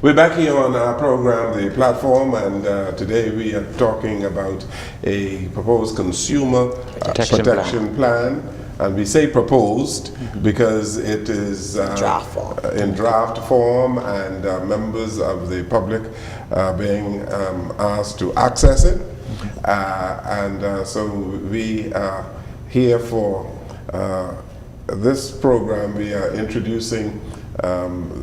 We're back here on our program, The Platform, and today we are talking about a proposed consumer protection plan. And we say proposed because it is in draft form, and members of the public are being asked to access it. So we are here for this program. We are introducing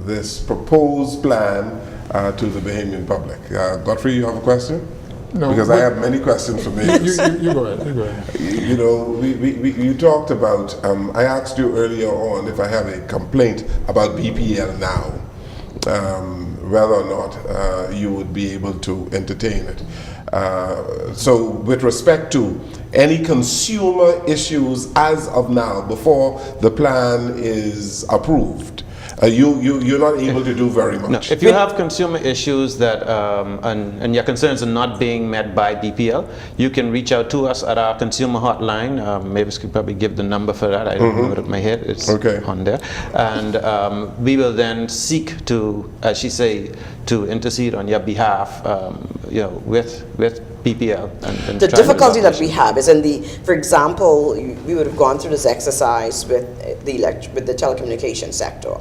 this proposed plan to the Bahamian public. Godfrey, you have a question? No, because I have many questions for me. You go ahead. You go ahead. You know, you talked about. I asked you earlier on if I have a complaint about BPL now, whether or not you would be able to entertain it. So, with respect to any consumer issues as of now, before the plan is approved, you're not able to do very much. No, if you have consumer issues that and your concerns are not being met by BPL, you can reach out to us at our consumer hotline. Mavis could probably give the number for that. I don't know it off my head. It's on there, and we will then seek to, as she say, to intercede on your behalf. You know, with BPL. And the difficulty that we have is in the, for example, we would have gone through this exercise with the telecommunication sector.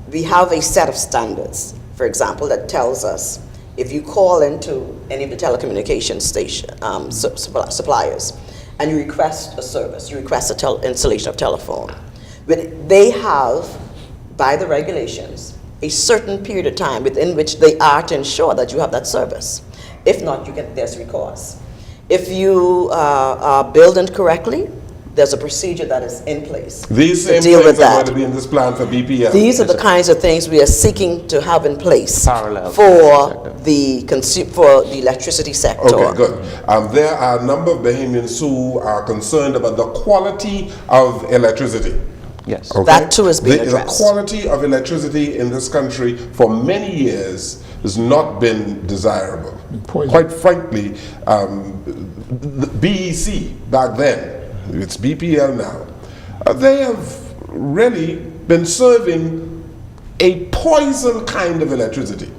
We have a set of standards, for example, that tells us if you call into any of the telecommunication station suppliers and you request a service, you request installation of telephone, but they have, by the regulations, a certain period of time within which they are to ensure that you have that service. If not, there's recourse. If you are billed incorrectly, there's a procedure that is in place These to deal with that. Are going to be in this plan for BPL. These are the kinds of things we are seeking to have in place for the electricity sector. Okay, good. There are a number of Bahamians who are concerned about the quality of electricity. Yes. Okay? That too is being addressed. The quality of electricity in this country for many years has not been desirable. Quite frankly, the BEC back then, it's BPL now, they have really been serving a poison kind of electricity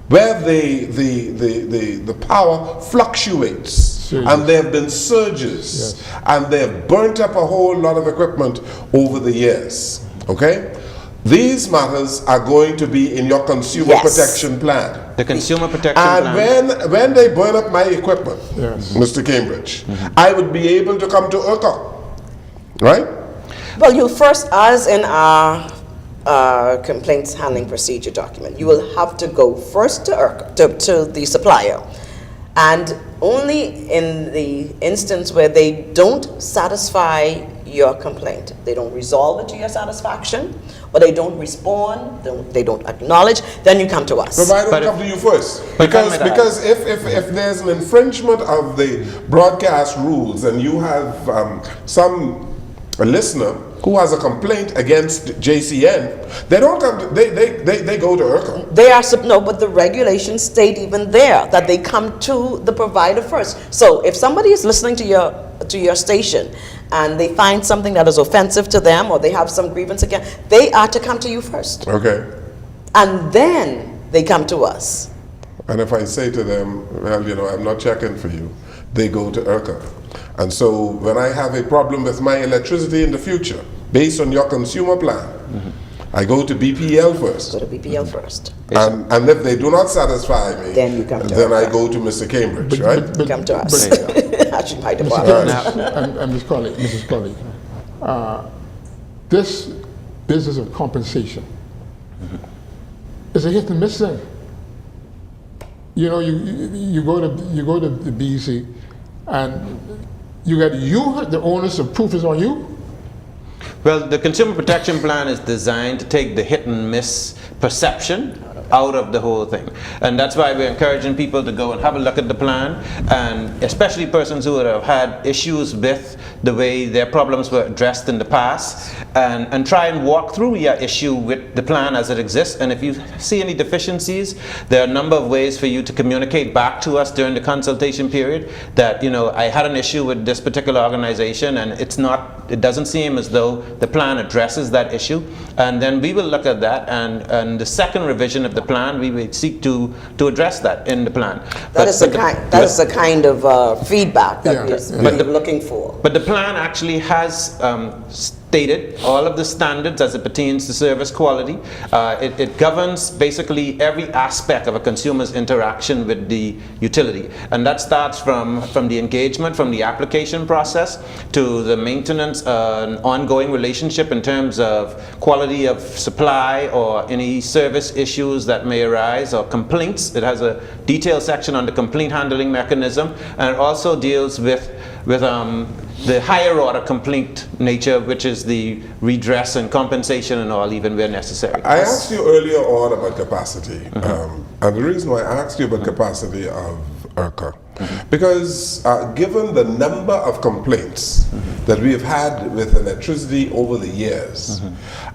where the power fluctuates. And there have been surges, and they have burnt up a whole lot of equipment over the years. Okay? These matters are going to be in your consumer protection plan. The consumer protection plan. And when they burn up my equipment, Mr. Cambridge, I would be able to come to URCA, right? Well, you first, as in our complaints handling procedure document, you will have to go first to URCA, to the supplier, and only in the instance where they don't satisfy your complaint, they don't resolve it to your satisfaction, or they don't respond, they don't acknowledge, then you come to us. But I don't come to you first. Because if there's an infringement of the broadcast rules and you have a listener who has a complaint against JCN, they don't come to, they go to URCA. They are, no, but the regulations state even there that they come to the provider first. So if somebody is listening to your station and they find something that is offensive to them or they have some grievance again, they are to come to you first. Okay. And then they come to us. And if I say to them, well, you know, I'm not checking for you, they go to URCA. And so when I have a problem with my electricity in the future, based on your consumer plan, I go to BPL first. Go to BPL first. And if they do not satisfy me, then you come to then URCA. I go to Mr. Cambridge, right? You come to us. Actually, my department. And Mrs. Colley, this business of compensation is a hit and miss thing. You know, you go to the BEC, and the onus of proof is on you. Well, the consumer protection plan is designed to take the hit and miss perception out of the whole thing. And that's why we're encouraging people to go and have a look at the plan, and especially persons who have had issues with the way their problems were addressed in the past, and try and walk through your issue with the plan as it exists. And if you see any deficiencies, there are a number of ways for you to communicate back to us during the consultation period that, you know, I had an issue with this particular organization and it doesn't seem as though the plan addresses that issue. And then we will look at that, and the second revision of the the plan, we will seek to address that in the plan. That is the kind of feedback that we're looking for. But the plan actually has stated all of the standards as it pertains to service quality. It governs basically every aspect of a consumer's interaction with the utility, and that starts from the engagement, from the application process to the maintenance, an ongoing relationship in terms of quality of supply or any service issues that may arise or complaints. It has a detailed section on the complaint handling mechanism, and it also deals with the higher order complaint nature, which is the redress and compensation and all, even where necessary. I asked you earlier on about capacity, and the reason why I asked you about capacity of URCA, because given the number of complaints that we have had with electricity over the years,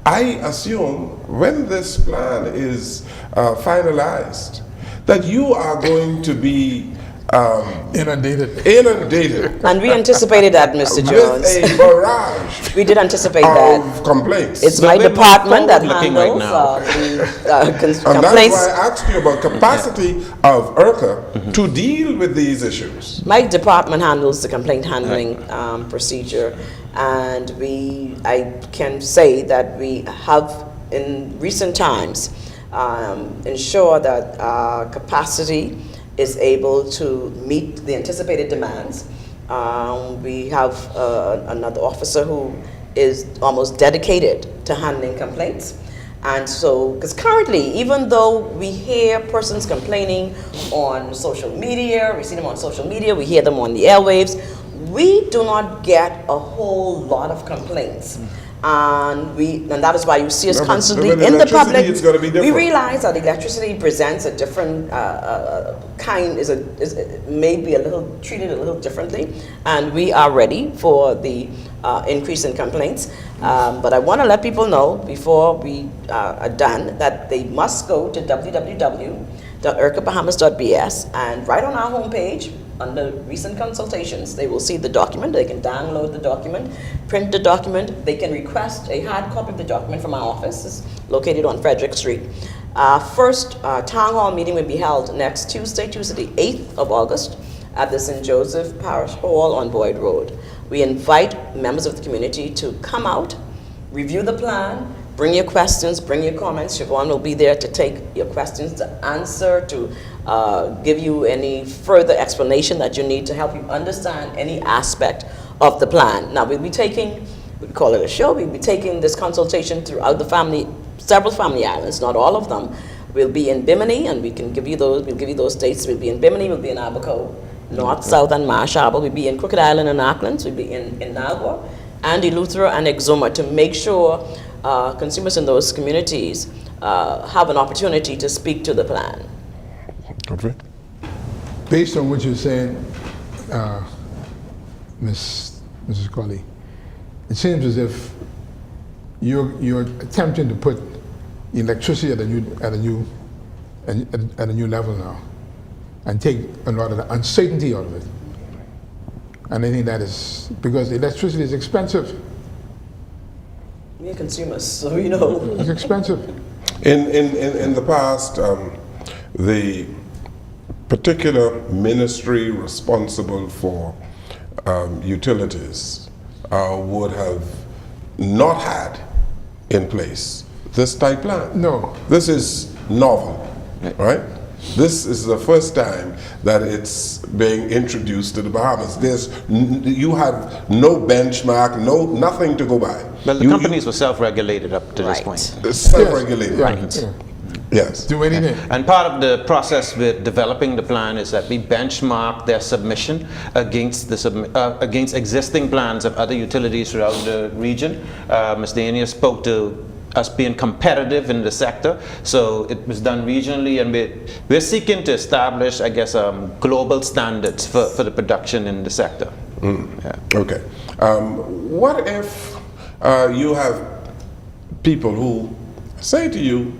I assume when this plan is finalized, that you are going to be inundated. And we anticipated that, Mr. Jones. With a barrage we did anticipate of that. complaints. It's my department that forward-looking handles right And that's complaints. why I asked you about capacity of URCA to deal with these issues. My department handles the complaint handling procedure, and I can say that we have in recent times ensured that capacity is able to meet the anticipated demands. We have another officer who is almost dedicated to handling complaints. And so, because currently, even though we hear persons complaining on social media, we see them on social media, we hear them on the airwaves, we do not get a whole lot of complaints. And that is why you see us constantly in the public. It's going to be different. We realize that electricity presents a different may be treated a little differently, and we are ready for the increase in complaints. But I want to let people know before we are done that they must go to www.urcabahamas.bs, and right on our homepage, under recent consultations, they will see the document. They can download the document, print the document. They can request a hard copy of the document from our office. It's located on Frederick Street. First town hall meeting will be held next Tuesday the 8th of August at the St. Joseph Parish Hall on Boyd Road. We invite members of the community to come out, review the plan, bring your questions, bring your comments. Siobhan will be there to take your questions, to answer, to give you any further explanation that you need to help you understand any aspect of the plan. Now, we'll be taking, we call it a show, we'll be taking this consultation throughout the several family islands, not all of them. We'll be in Bimini, and we'll give you those dates. We'll be in Bimini, we'll be in Abaco, North, South, and Marsh Harbor. We'll be in Crooked Island and Auckland. We'll be in Nagua, and Eleuthera and Exuma, to make sure consumers in those communities have an opportunity to speak to the plan. Okay. Based on what you're saying, Mrs. Colley, it seems as if you're attempting to put electricity at a new level now, and take a lot of the uncertainty out of it. And I think that is because electricity is expensive. We're consumers, so you know. It's expensive. In the past, the particular ministry responsible for utilities would have not had in place this type plan. No. This is novel, right? This is the first time that it's being introduced to the Bahamas. You have no benchmark, nothing to go by. Well, the companies were self-regulated up to this point. Self-regulated. Yes. Right. Yes. Do anything. And part of the process with developing the plan is that we benchmark their submission against against existing plans of other utilities throughout the region. Ms. Dania spoke to us being competitive in the sector, so it was done regionally, and we're seeking to establish, I guess, global standards for the production in the sector. Yeah. Okay. What if you have people who say to you,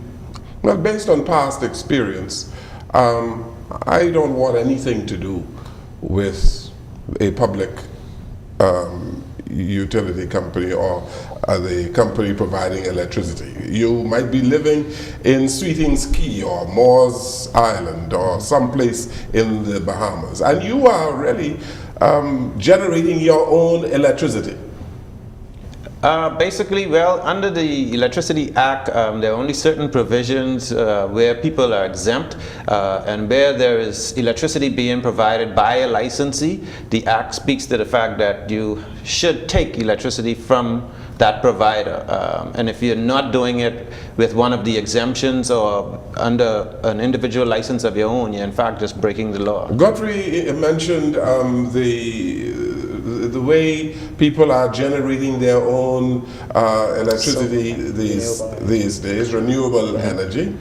well, based on past experience, I don't want anything to do with a public utility company or the company providing electricity. You might be living in Sweeting's Key or Moores Island or someplace in the Bahamas, and you are really generating your own electricity. Basically, well, under the Electricity Act, there are only certain provisions where people are exempt, and where there is electricity being provided by a licensee, the Act speaks to the fact that you should take electricity from that provider. And if you're not doing it with one of the exemptions or under an individual license of your own, you're in fact just breaking the law. Godfrey mentioned the way people are generating their own electricity these days, renewable energy.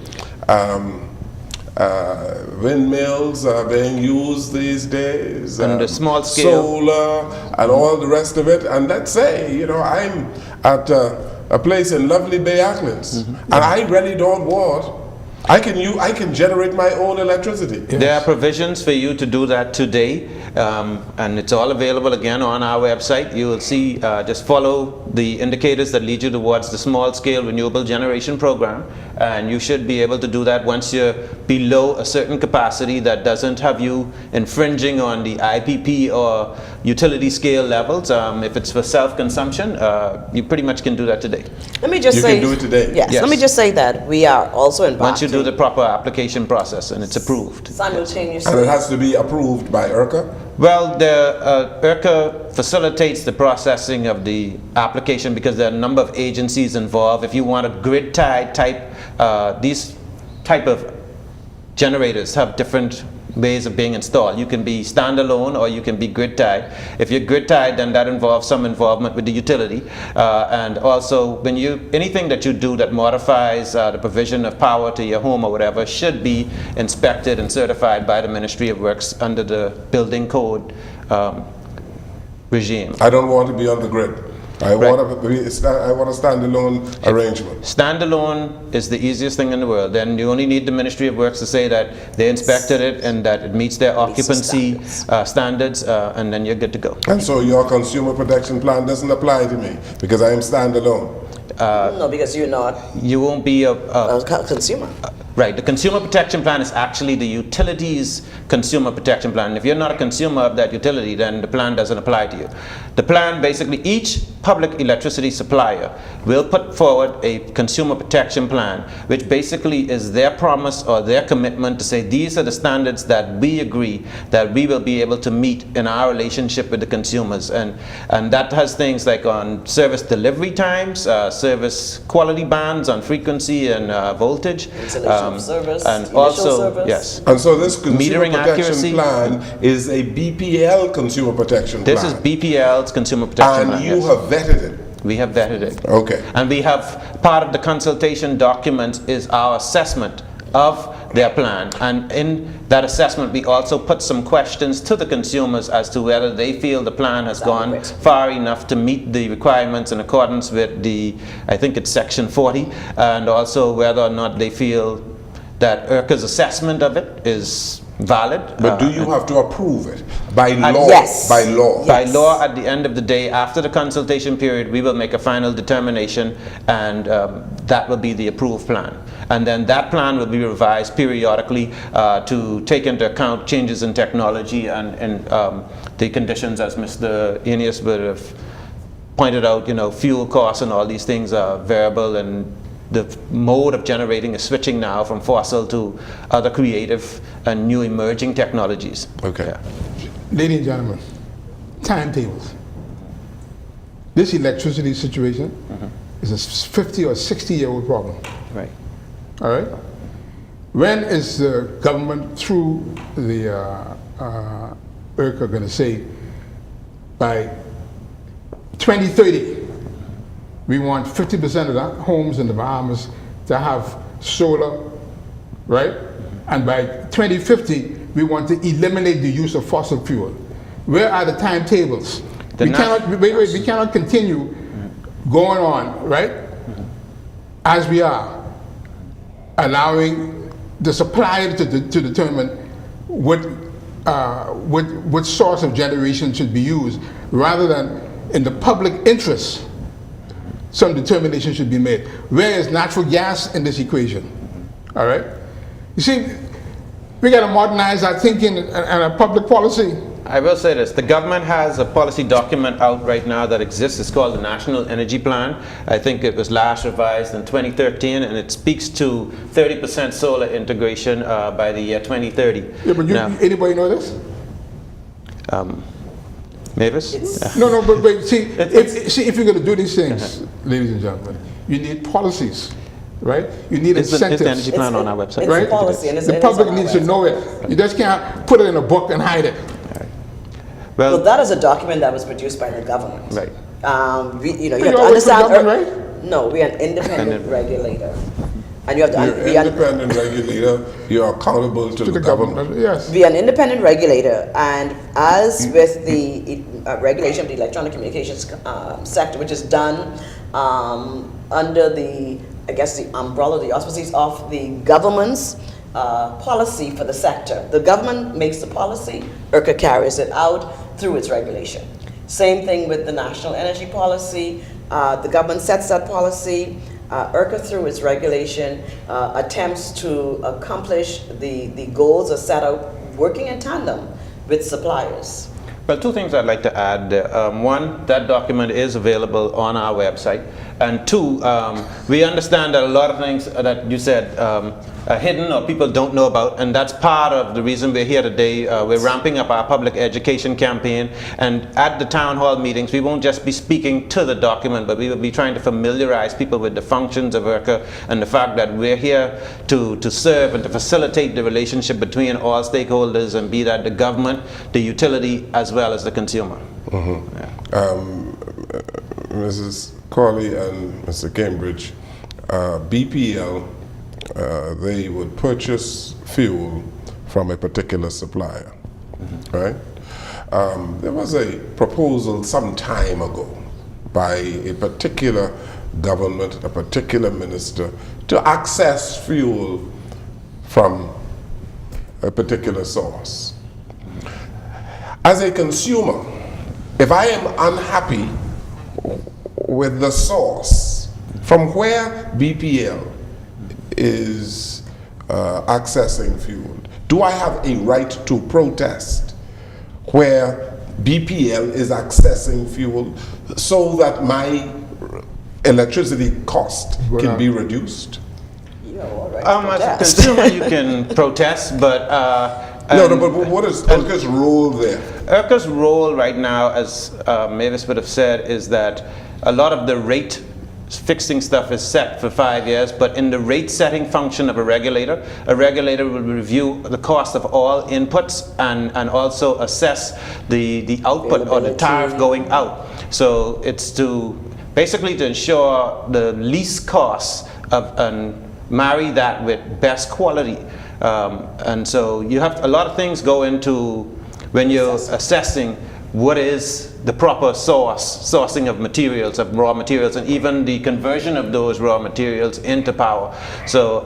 Windmills are being used these days, and the small scale solar and all the rest of it. And let's say, you know, I'm at a place in lovely Bay Acklands, and I really don't want. I can generate my own electricity. Yes. There are provisions for you to do that today, and it's all available again on our website. You will see, just follow the indicators that lead you towards the small scale renewable generation program, and you should be able to do that once you're below a certain capacity that doesn't have you infringing on the IPP or utility scale levels. If it's for self-consumption, you pretty much can do that today. Let me just You say, can do it today. Yes, Yes. let me just say that we are also embarking Once you do the proper application process and it's approved. simultaneously. And it has to be approved by URCA. Well, the URCA facilitates the processing of the application because there are a number of agencies involved. If you want a grid-tied type, these type of generators have different ways of being installed. You can be standalone or you can be grid-tied. If you're grid-tied, then that involves some involvement with the utility, and also when anything that you do that modifies the provision of power to your home or whatever should be inspected and certified by the Ministry of Works under the building code regime. I don't want to be on the grid. I want a standalone arrangement. Standalone is the easiest thing in the world. Then you only need the Ministry of Works to say that they inspected it and that it meets their occupancy standards, and then you're good to go. And so your consumer protection plan doesn't apply to me because I am standalone. No, because you're not You won't be a consumer. right. The consumer protection plan is actually the utilities consumer protection plan. If you're not a consumer of that utility, then the plan doesn't apply to you. The plan, basically, each public electricity supplier will put forward a consumer protection plan, which basically is their promise or their commitment to say these are the standards that we agree that we will be able to meet in our relationship with the consumers, and that has things like on service delivery times, service quality bands on frequency and voltage, Installation of service, and initial also service. yes. And so this consumer Metering protection accuracy. plan is a BPL consumer protection This plan. is BPL's consumer protection plan. And you yes. have vetted it. We have vetted it. Okay. And we have, part of the consultation document is our assessment of their plan. And in that assessment, we also put some questions to the consumers as to whether they feel the plan has gone far enough to meet the requirements in accordance with the, I think it's section 40, and also whether or not they feel that URCA's assessment of it is valid. But do you have to approve it by law? Yes. By law. By law, at the end of the day, after the consultation period, we will make a final determination, and that will be the approved plan. And then that plan will be revised periodically to take into account changes in technology and the conditions, as Mr. Aeneas would have pointed out. You know, fuel costs and all these things are variable, and the mode of generating is switching now from fossil to other creative and new emerging technologies. Okay. Yeah. Ladies and gentlemen, timetables. This electricity situation is a 50 or 60-year-old problem. Right. All right? When is the government, through the URCA, going to say by 2030, we want 50% of the homes in the Bahamas to have solar, right? And by 2050, we want to eliminate the use of fossil fuel. Where are the timetables? We cannot continue going on, right? As we are, allowing the supplier to determine what source of generation should be used, rather than in the public interest, some determination should be made. Where is natural gas in this equation? All right? You see, we got to modernize our thinking and our public policy. I will say this, the government has a policy document out right now that exists. It's called the National Energy Plan. I think it was last revised in 2013, and it speaks to 30% solar integration by the year 2030. Yeah, but anybody know this? Mavis? No, but see, if you're going to do these things, ladies and gentlemen, you need policies, right? You need incentives. Is the energy plan on our website? Right? Policy, and the public needs to know it. You just can't put it in a book and hide it. Well, that is a document that was produced by the government. Right. You have to understand. Right? No, we are an independent regulator, and you have to. You're an independent regulator. You are accountable to the government. Yes. We are an independent regulator, and as with the regulation of the electronic communications sector, which is done under the, I guess, the umbrella, the auspices of the government's policy for the sector. The government makes the policy, URCA carries it out through its regulation. Same thing with the national energy policy. The government sets that policy. URCA, through its regulation, attempts to accomplish the goals are set out working in tandem with suppliers. Well, two things I'd like to add there. One, that document is available on our website. And two, we understand that a lot of things that you said are hidden or people don't know about, and that's part of the reason we're here today. We're ramping up our public education campaign, and at the town hall meetings, we won't just be speaking to the document, but we will be trying to familiarize people with the functions of URCA and the fact that we're here to serve and to facilitate the relationship between all stakeholders, and be that the government, the utility, as well as the consumer. Mm-hmm. Yeah. Mrs. Corley and Mr. Cambridge, BPL, they would purchase fuel from a particular supplier, right? There was a proposal some time ago by a particular government, a particular minister, to access fuel from a particular source. As a consumer, if I am unhappy with the source from where BPL is accessing fuel, do I have a right to protest where BPL is accessing fuel so that my electricity cost can be reduced? As a consumer, you can protest, but but what is URCA's role there? URCA's role right now, as Mavis would have said, is that a lot of the rate fixing stuff is set for 5 years, but in the rate setting function of a regulator will review the cost of all inputs and also assess the output or the tariff going out. So it's to basically to ensure the least costs of, and marry that with best quality. And so you have a lot of things go into when you're assessing what is the proper sourcing of materials, of raw materials, and even the conversion of those raw materials into power. So,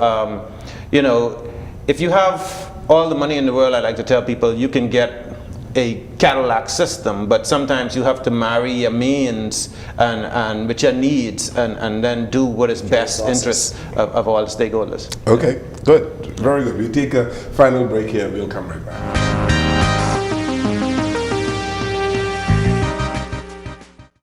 you know, if you have all the money in the world, I like to tell people, you can get a Cadillac system, but sometimes you have to marry your means and with your needs, and then do what is best interest of all the stakeholders. Okay, good, very good. We take a final break here and we'll come right back.